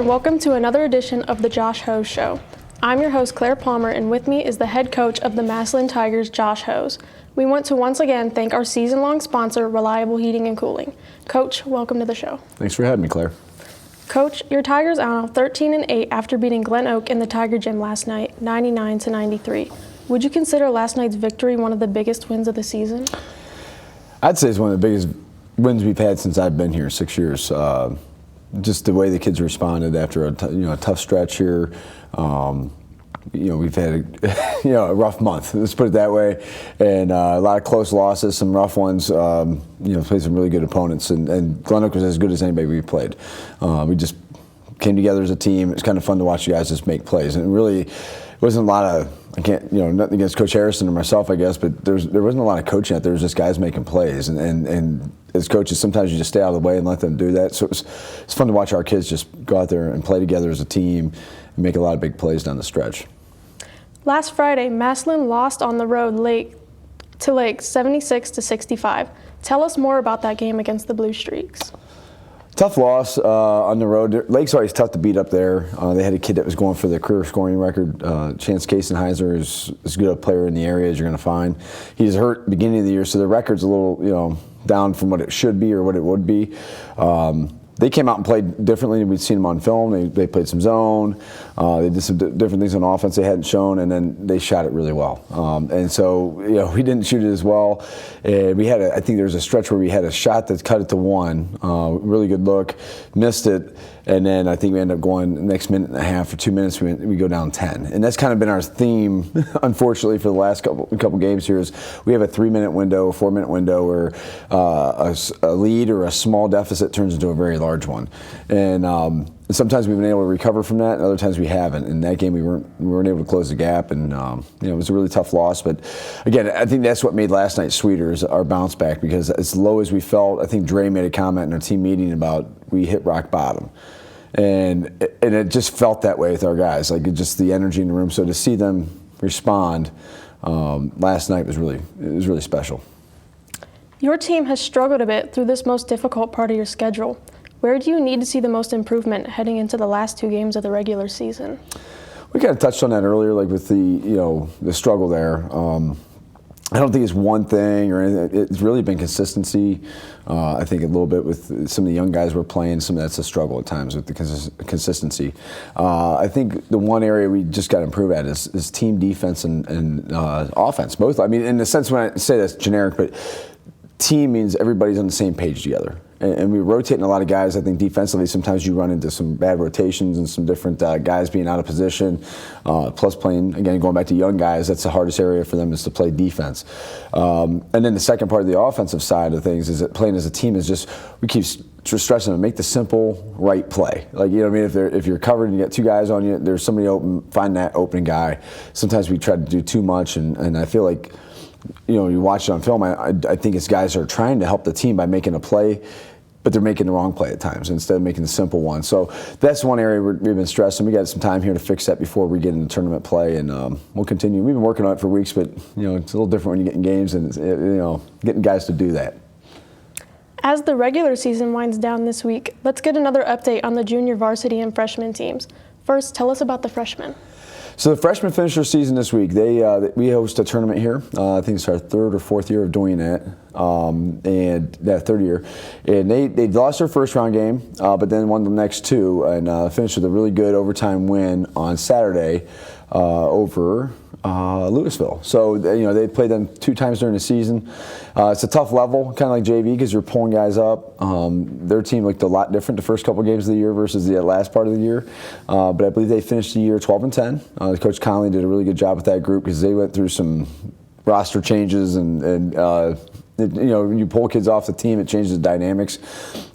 welcome to another edition of the Josh Hose Show. I'm your host, Claire Palmer, and with me is the head coach of the Massillon Tigers, Josh Hose. We want to once again thank our season-long sponsor, Reliable Heating and Cooling. Coach, welcome to the show. Thanks for having me, Claire. Coach, your Tigers are now 13-8 after beating Glen Oak in the Tiger Gym last night, 99-93. Would you consider last night's victory one of the biggest wins of the season? I'd say it's one of the biggest wins we've had since I've been here, 6 years. Just the way the kids responded after a tough stretch here. We've had a rough month. Let's put it that way, and a lot of close losses, some rough ones. Played some really good opponents, and Glen Oak was as good as anybody we played. We just came together as a team. It's kind of fun to watch you guys just make plays, and really, it wasn't a lot of. Nothing against Coach Harrison or myself, I guess, but there wasn't a lot of coaching out there. There was just guys making plays, and as coaches, sometimes you just stay out of the way and let them do that. So it's fun to watch our kids just go out there and play together as a team and make a lot of big plays down the stretch. Last Friday, Massillon lost on the road to Lake 76-65. Tell us more about that game against the Blue Streaks. Tough loss on the road. Lake's always tough to beat up there. They had a kid that was going for the career scoring record. Chance Kasenheiser is as good a player in the area as you're going to find. He was hurt beginning of the year, so the record's a little down from what it should be or what it would be. They came out and played differently than we'd seen them on film. They played some zone. They did some different things on offense they hadn't shown, and then they shot it really well. And so, we didn't shoot it as well. And we had, I think there was a stretch where we had a shot that cut it to one. Really good look, missed it, and then I think we ended up going the next minute and a half or 2 minutes, we go down 10. And that's kind of been our theme, unfortunately, for the last couple games here is we have a 3-minute window, a 4-minute window where a lead or a small deficit turns into a very large one. And sometimes we've been able to recover from that, and other times we haven't. In that game, we weren't able to close the gap, and it was a really tough loss. But again, I think that's what made last night sweeter is our bounce back, because as low as we felt, I think Dre made a comment in our team meeting about we hit rock bottom. And it just felt that way with our guys, like just the energy in the room. So to see them respond last night was really special. Your team has struggled a bit through this most difficult part of your schedule. Where do you need to see the most improvement heading into the last 2 games of the regular season? We kind of touched on that earlier, like with the struggle there. I don't think it's one thing or anything. It's really been consistency. I think a little bit with some of the young guys we're playing, some of that's a struggle at times with the consistency. I think the one area we just got to improve at is team defense and offense. Both. I mean, in the sense when I say that's generic, but team means everybody's on the same page together. And we're rotating a lot of guys. I think defensively, sometimes you run into some bad rotations and some different guys being out of position. Plus playing, again, going back to young guys, that's the hardest area for them is to play defense. And then the second part of the offensive side of things is that playing as a team is just, we keep stressing them, make the simple, right play. Like, if you're covered and you got 2 guys on you, there's somebody open, find that open guy. Sometimes we try to do too much, and I feel like, you watch it on film, I think it's guys are trying to help the team by making a play, but they're making the wrong play at times instead of making the simple one. So that's one area we've been stressing. We got some time here to fix that before we get into tournament play, and we'll continue. We've been working on it for weeks, but it's a little different when you get in games and getting guys to do that. As the regular season winds down this week, let's get another update on the junior varsity and freshman teams. First, tell us about the freshmen. So the freshmen finished their season this week. We host a tournament here. I think it's our 3rd or 4th year of doing that, and that 3rd year. And they lost their first round game, but then won the next 2 and finished with a really good overtime win on Saturday over Louisville. So they played them 2 times during the season. It's a tough level, kind of like JV, because you're pulling guys up. Their team looked a lot different the first couple games of the year versus the last part of the year. But I believe they finished the year 12-10. Coach Conley did a really good job with that group because they went through some roster changes and you pull kids off the team, it changes the dynamics.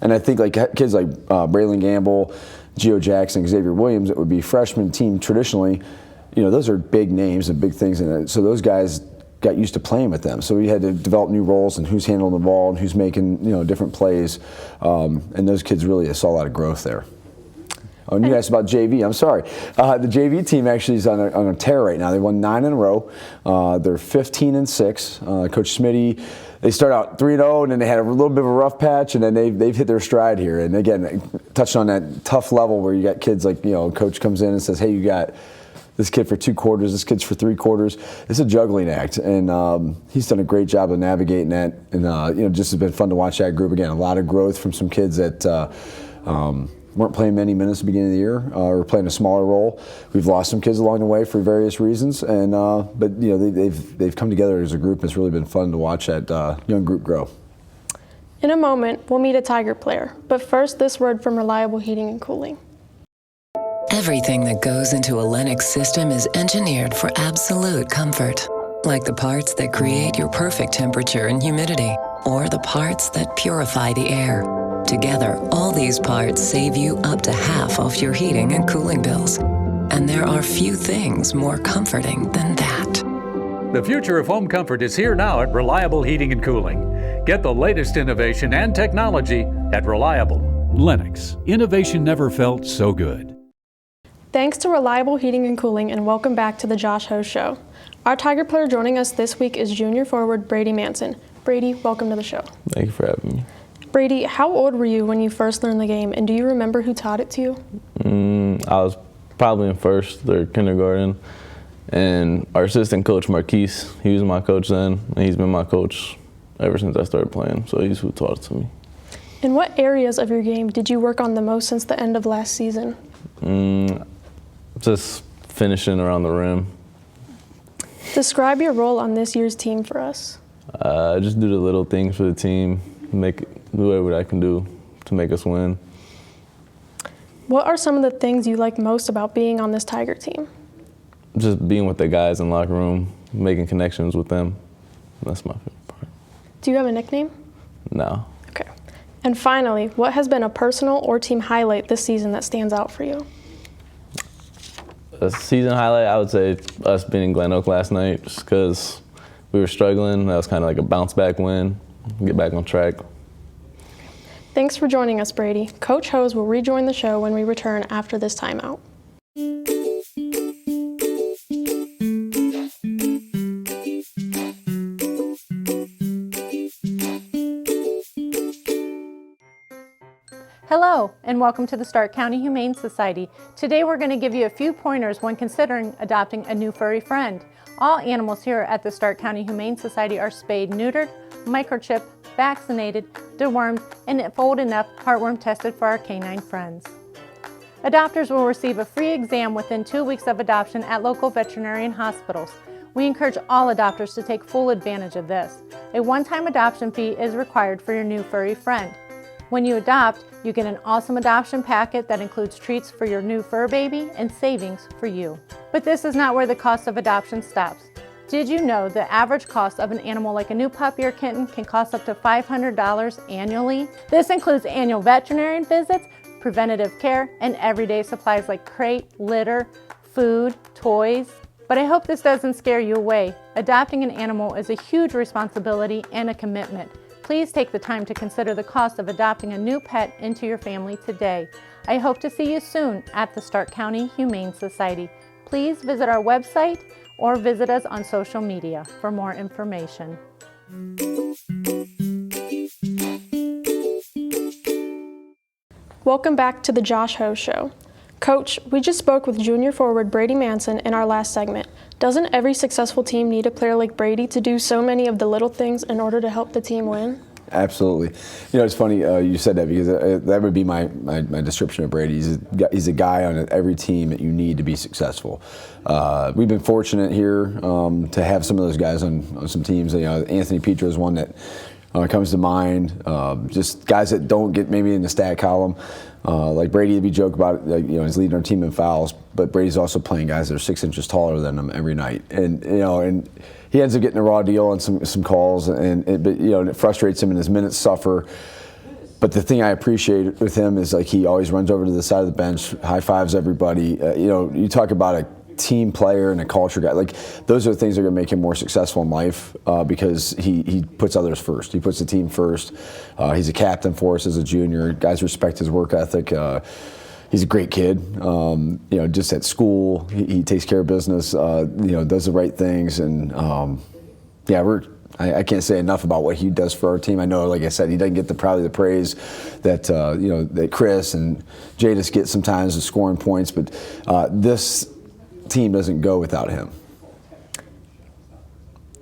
And I think like kids like Braylon Gamble, Gio Jackson, Xavier Williams, it would be freshman team traditionally. Those are big names and big things in it. So those guys got used to playing with them. So we had to develop new roles and who's handling the ball and who's making different plays. And those kids really saw a lot of growth there. Oh, and you asked about JV. I'm sorry. The JV team actually is on a tear right now. They won 9 in a row. They're 15-6. Coach Smitty, they start out 3-0, and then they had a little bit of a rough patch, and then they've hit their stride here. And again, touched on that tough level where you got kids like, coach comes in and says, hey, you got this kid for 2 quarters, this kid's for 3 quarters. It's a juggling act, and he's done a great job of navigating that. And just has been fun to watch that group. Again, a lot of growth from some kids that weren't playing many minutes at the beginning of the year or playing a smaller role. We've lost some kids along the way for various reasons, and but they've come together as a group. It's really been fun to watch that young group grow. In a moment, we'll meet a Tiger player, but first, this word from Reliable Heating and Cooling. Everything that goes into a Lennox system is engineered for absolute comfort. Like the parts that create your perfect temperature and humidity, or the parts that purify the air. Together, all these parts save you up to half off your heating and cooling bills. And there are few things more comforting than that. The future of home comfort is here now at Reliable Heating and Cooling. Get the latest innovation and technology at Reliable. Lennox. Innovation never felt so good. Thanks to Reliable Heating and Cooling, and welcome back to the Josh Ho Show. Our Tiger player joining us this week is junior forward Brady Manson. Brady, welcome to the show. Thank you for having me. Brady, how old were you when you first learned the game, and do you remember who taught it to you? I was probably in first or kindergarten, and our assistant coach, Marquise, he was my coach then, and he's been my coach ever since I started playing, so he's who taught it to me. And what areas of your game did you work on the most since the end of last season? Just finishing around the rim. Describe your role on this year's team for us. Just do the little things for the team, do whatever I can do to make us win. What are some of the things you like most about being on this Tiger team? Just being with the guys in the locker room, making connections with them. That's my favorite part. Do you have a nickname? No. Okay. And finally, what has been a personal or team highlight this season that stands out for you? A season highlight, I would say us beating Glen Oak last night, just because we were struggling. That was kind of like a bounce back win, get back on track. Thanks for joining us, Brady. Coach Hose will rejoin the show when we return after this timeout. Hello, and welcome to the Stark County Humane Society. Today we're going to give you a few pointers when considering adopting a new furry friend. All animals here at the Stark County Humane Society are spayed, neutered, microchipped, vaccinated, dewormed, and if old enough, heartworm tested for our canine friends. Adopters will receive a free exam within 2 weeks of adoption at local veterinarian hospitals. We encourage all adopters to take full advantage of this. A one-time adoption fee is required for your new furry friend. When you adopt, you get an awesome adoption packet that includes treats for your new fur baby and savings for you. But this is not where the cost of adoption stops. Did you know the average cost of an animal like a new puppy or kitten can cost up to $500 annually? This includes annual veterinarian visits, preventative care, and everyday supplies like crate, litter, food, toys. But I hope this doesn't scare you away. Adopting an animal is a huge responsibility and a commitment. Please take the time to consider the cost of adopting a new pet into your family today. I hope to see you soon at the Stark County Humane Society. Please visit our website or visit us on social media for more information. Welcome back to the Josh Ho Show. Coach, we just spoke with junior forward Brady Manson in our last segment. Doesn't every successful team need a player like Brady to do so many of the little things in order to help the team win? Absolutely. It's funny you said that because that would be my description of Brady. He's a guy on every team that you need to be successful. We've been fortunate here to have some of those guys on some teams. Anthony Petra is one that comes to mind. Just guys that don't get maybe in the stat column. Like Brady, we joke about it, he's leading our team in fouls, but Brady's also playing guys that are 6 inches taller than him every night, and he ends up getting a raw deal on some calls, but it frustrates him, and his minutes suffer. But the thing I appreciate with him is he always runs over to the side of the bench, high fives everybody. You talk about a team player and a culture guy. Those are the things that are going to make him more successful in life because he puts others first. He puts the team first. He's a captain for us as a junior. Guys respect his work ethic. he's a great kid. Just at school, he takes care of business. Does the right things, and I can't say enough about what he does for our team. I know, like I said, he doesn't get probably the praise that that Chris and Jadis get sometimes, the scoring points, but this team doesn't go without him.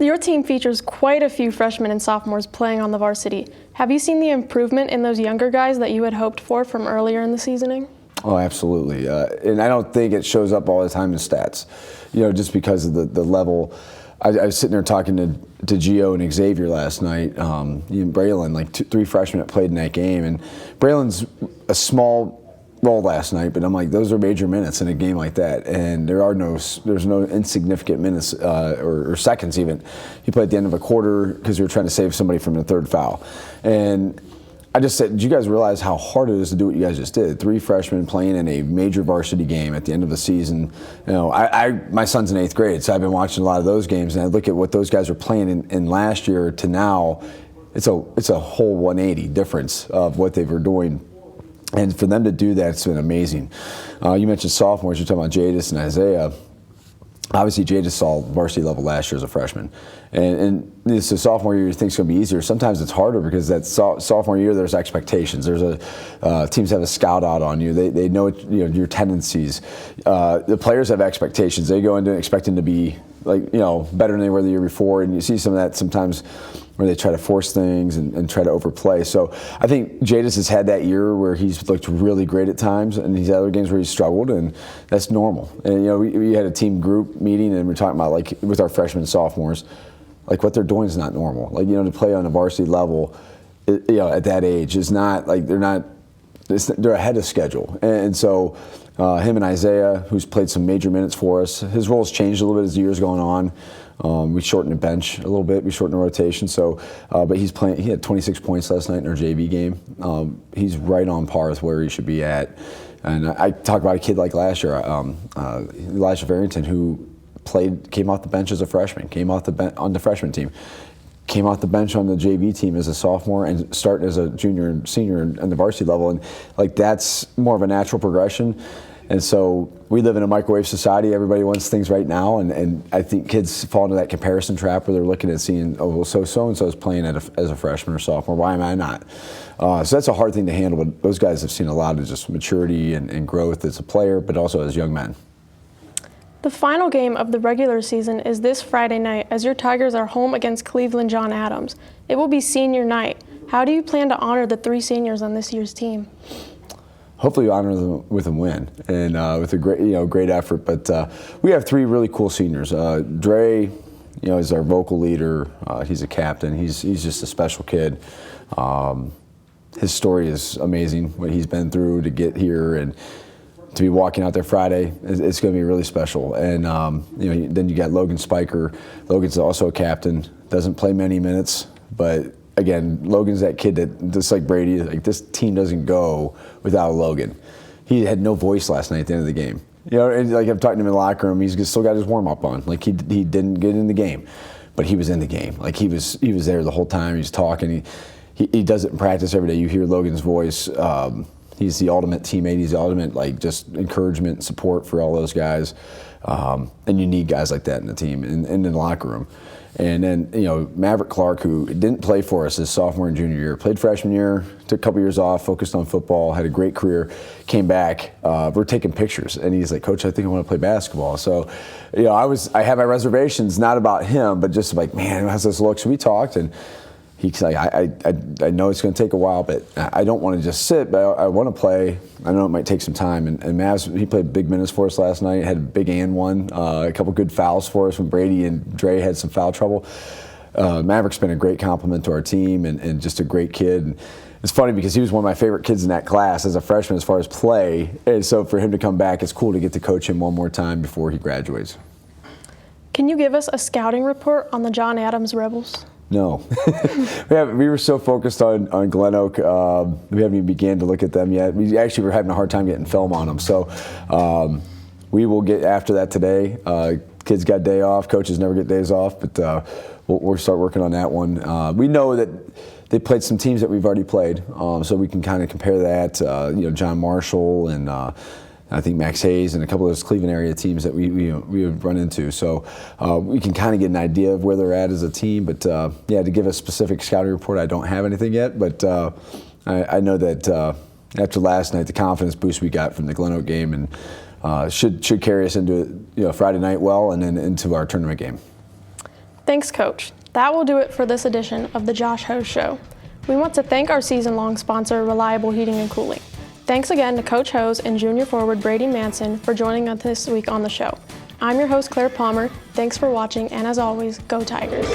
Your team features quite a few freshmen and sophomores playing on the varsity. Have you seen the improvement in those younger guys that you had hoped for from earlier in the seasoning? Oh, absolutely. And I don't think it shows up all the time in stats, just because of the level. I was sitting there talking to Gio and Xavier last night, and Braylon, like 3 freshmen that played in that game. And Braylon's a small role last night, but I'm like, those are major minutes in a game like that, and there's no insignificant minutes or seconds even. He played at the end of a quarter because we were trying to save somebody from the 3rd foul, and I just said, do you guys realize how hard it is to do what you guys just did? 3 freshmen playing in a major varsity game at the end of the season. My son's in 8th grade, so I've been watching a lot of those games, and I look at what those guys are playing in last year to now. It's a whole 180 difference of what they were doing. And for them to do that, it's been amazing. You mentioned sophomores. You're talking about Jadis and Isaiah. Obviously, Jadis saw varsity level last year as a freshman. And this is sophomore year, you think it's going to be easier. Sometimes it's harder because that sophomore year, there's expectations. There's teams have a scout out on you. They know your tendencies. The players have expectations. They go into expecting to be better than they were the year before. And you see some of that sometimes where they try to force things and try to overplay. So I think Jadis has had that year where he's looked really great at times, and these other games where he's struggled, and that's normal. And we had a team group meeting, and we're talking about with our freshmen and sophomores, what they're doing is not normal. To play on a varsity level, at that age is not they're ahead of schedule. And so him and Isaiah, who's played some major minutes for us, his role's changed a little bit as the year's going on. We shortened the bench a little bit. We shortened the rotation. So, but he's playing. He had 26 points last night in our JV game. He's right on par with where he should be at. And I talk about a kid like last year, Elijah Farrington, who came off the bench as a freshman, came off on the freshman team, came off the bench on the JV team as a sophomore, and started as a junior and senior in the varsity level. And that's more of a natural progression. And so we live in a microwave society. Everybody wants things right now, and I think kids fall into that comparison trap where they're looking at seeing, so-and-so is playing as a freshman or sophomore. Why am I not? So that's a hard thing to handle, but those guys have seen a lot of just maturity and growth as a player, but also as young men. The final game of the regular season is this Friday night as your Tigers are home against Cleveland John Adams. It will be senior night. How do you plan to honor the 3 seniors on this year's team? Hopefully honor them with a win and with a great effort. But we have 3 really cool seniors. Dre, is our vocal leader. He's a captain. He's just a special kid. His story is amazing, what he's been through to get here, and to be walking out there Friday, it's going to be really special. And then you got Logan Spiker. Logan's also a captain. Doesn't play many minutes, but again, Logan's that kid that, just like Brady, this team doesn't go without Logan. He had no voice last night at the end of the game. And I'm talking to him in the locker room. He's still got his warm up on. He didn't get in the game, but he was in the game. He was there the whole time. He's talking. He does it in practice every day. You hear Logan's voice. He's the ultimate teammate. He's the ultimate just encouragement and support for all those guys. And you need guys like that in the team and in the locker room. And then, Maverick Clark, who didn't play for us his sophomore and junior year, played freshman year, took a couple years off, focused on football, had a great career, came back. We're taking pictures, and he's like, Coach, I think I want to play basketball. So, I had my reservations, not about him, but just man, how's this look? So we talked, and he's like, I know it's going to take a while, but I don't want to just sit, but I want to play. I know it might take some time. And Mavs, he played big minutes for us last night, had a big and one, a couple good fouls for us when Brady and Dre had some foul trouble. Maverick's been a great compliment to our team and just a great kid. And it's funny because he was one of my favorite kids in that class as a freshman as far as play. And so for him to come back, it's cool to get to coach him one more time before he graduates. Can you give us a scouting report on the John Adams Rebels? No. we were so focused on Glen Oak, we haven't even began to look at them yet. We actually were having a hard time getting film on them. So we will get after that today. Kids got day off. Coaches never get days off. But we'll start working on that one. We know that they played some teams that we've already played, so we can kind of compare that. John Marshall and I think Max Hayes and a couple of those Cleveland area teams that we would run into. So we can kind of get an idea of where they're at as a team. But to give a specific scouting report, I don't have anything yet. But I know that after last night, the confidence boost we got from the Glen Oak game and should carry us into Friday night well and then into our tournament game. Thanks, Coach. That will do it for this edition of the Josh Ho Show. We want to thank our season-long sponsor, Reliable Heating and Cooling. Thanks again to Coach Hose and junior forward Brady Manson for joining us this week on the show. I'm your host, Claire Palmer. Thanks for watching, and as always, go Tigers.